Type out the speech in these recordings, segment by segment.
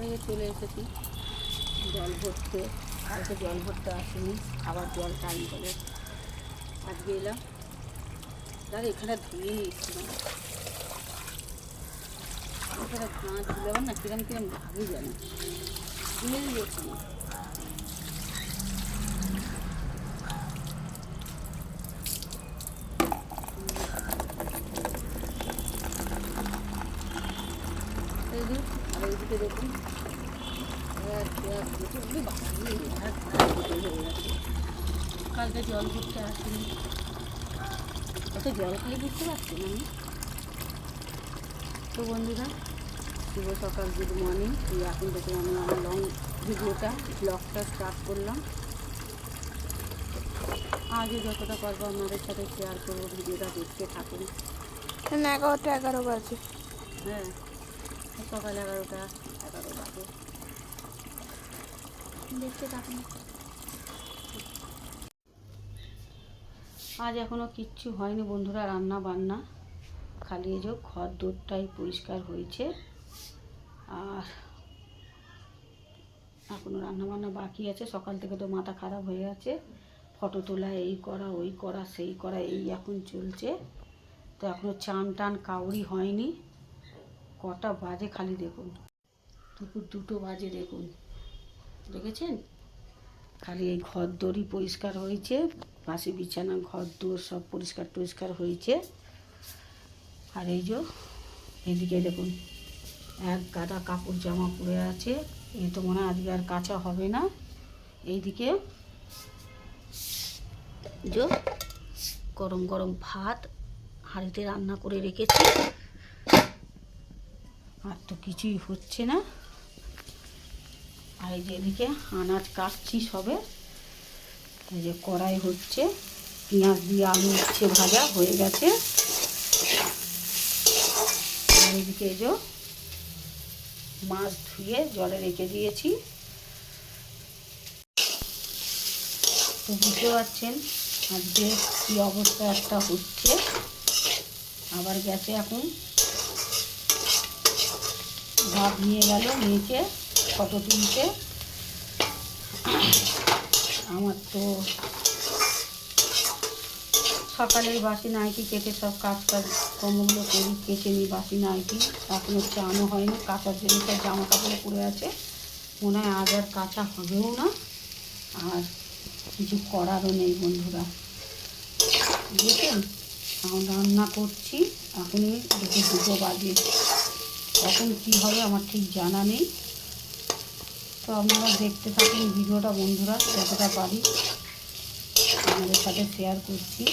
এই যে চলে এসেছি জল ভরতে। কালকে জল ভরতে আসিনি, খাবার জল টাইম করে আজকে এলাম। দাঁড়া এখানে ধুয়ে নিয়েছিলাম, এখানে ঘাস ধুলে আমার না কিরম কিরম ভাগে জানো, ধুয়ে দিয়েছি। আর এইদিকে দেখুন কালকে জল ভরতে আসিনি, অত জল খালি বুঝতে পারছি না আমি। তো বন্ধুরা শুভ সকাল, গুড মর্নিং। এখন থেকে আমি আমার লং ভিডিওটা ব্লগটা স্টার্ট করলাম। আজও যতটা পারবো আপনাদের সাথে শেয়ার করবো, ভিডিওটা দেখতে থাকুন। 11টা 11 বাজে। হ্যাঁ, সকাল 11টা 11 বাজে, দেখতে থাকুন। আজ এখনও কিচ্ছু হয়নি বন্ধুরা, রান্না বান্না খালি এই যে ঘর দোরটাই পরিষ্কার হয়েছে, আর এখনও রান্নাবান্না বাকি আছে। সকাল থেকে তো মাথা খারাপ হয়ে গেছে, ফটো তোলা, এই করা ওই করা সেই করা, এই এখন চলছে। তো এখনও চান টান কাউরি হয়নি। কটা বাজে খালি দেখুন, দুপুর 2টো বাজে দেখুন, দেখেছেন? খালি এই ঘর দড়ি পরিষ্কার হয়েছে, পাশে বিছানা ঘর দোর সব পরিষ্কার টরিষ্কার হয়েছে। আর এই যে এদিকে দেখুন এক গাদা কাপড় জামা পরে আছে, এই তো মনে হয় আজকে আর কাঁচা হবে না। এইদিকে যে গরম গরম ভাত হাঁড়িতে রান্না করে রেখেছি, আর তো কিছুই হচ্ছে না। আর এই যে এদিকে আনাজ কাটছি সবে, এই যে কড়াই হচ্ছে, পেঁয়াজ দিয়ে আলু উচ্ছে ভাজা হয়ে গেছে। আর এদিকে এই যে মাছ ধুয়ে জলে রেখে দিয়েছি। তো বুঝতে পারছেন আজকে কী অবস্থা একটা হচ্ছে। আবার গ্যাসে এখন ভাত নিয়ে গেল নিচে ফটো তুলতে। আমার তো সকালেই বাসি নাইটি কেটে সব কর্মগুলো করি, কেটে নিই বাসি নাইটি। এখনও চানও হয়নি, কাচার জন্য সব জামা কাপড় পরে আছে, মনে হয় আজ আর কাঁচা হবেও না। আর কিছু করারও নেই বন্ধুরা, বুঝলেন? এখন রান্না করছি, এখনই 2টো বাজে, কখন কী হবে আমার ঠিক জানা নেই। তো আপনারা দেখতে থাকুন ভিডিওটা বন্ধুরা, যতটা পারি আপনাদের সাথে শেয়ার করছি।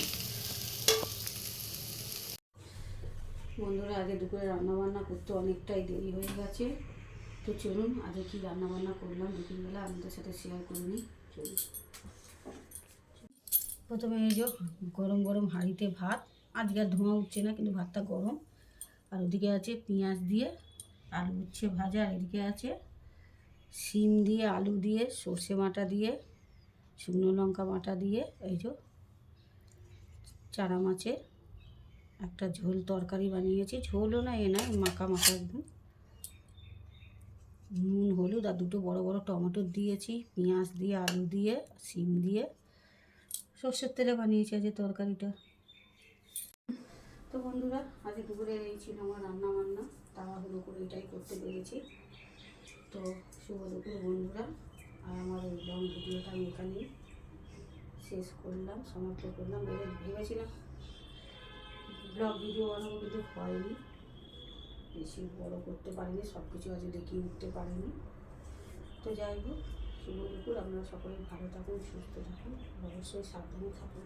বন্ধুরা আজকে দুপুরে রান্নাবান্না করতে অনেকটাই দেরি হয়ে গেছে। তো চলুন আজকে কী রান্নাবান্না করলাম দুপুরবেলা আপনাদের সাথে শেয়ার করে নিই, চলুন। প্রথমে এই যে গরম গরম হাঁড়িতে ভাত, আজকে আর ধোঁয়া উঠছে না কিন্তু ভাতটা গরম। আর ওদিকে আছে পেঁয়াজ দিয়ে আলু উচ্ছে ভাজা, আর এদিকে আছে শিম দিয়ে আলু দিয়ে সর্ষে বাটা দিয়ে শুকনো লঙ্কা বাটা দিয়ে এই যে চারা মাছের একটা ঝোল তরকারি বানিয়েছি। ঝোলও না, এ নয়, মাখা মাখা একদম। নুন হলুদ আর 2টো বড় বড় টমেটো দিয়েছি, পেঁয়াজ দিয়ে আলু দিয়ে শিম দিয়ে সর্ষের তেলে বানিয়েছি আজকে তরকারিটা। তো বন্ধুরা আজকে দুপুরে এই ছিল আমার রান্না বান্না, তাড়াহুড়ো করে এটাই করতে পেরেছি। তো শুভ দুপুর বন্ধুরা, আর আমার এই লং ভিডিওটা আমি এখানেই শেষ করলাম, সমাপ্ত করলাম। ভেবেছিলাম ব্লগ ভিডিও বানাবো কিন্তু হয়নি, বেশি বড় করতে পারিনি, সব কিছু আজকে দেখিয়ে উঠতে পারিনি। তো যাই হোক, শুভ দুপুর, আপনারা সকলে ভালো থাকুন, সুস্থ থাকুন, অবশ্যই সাবধানে থাকুন।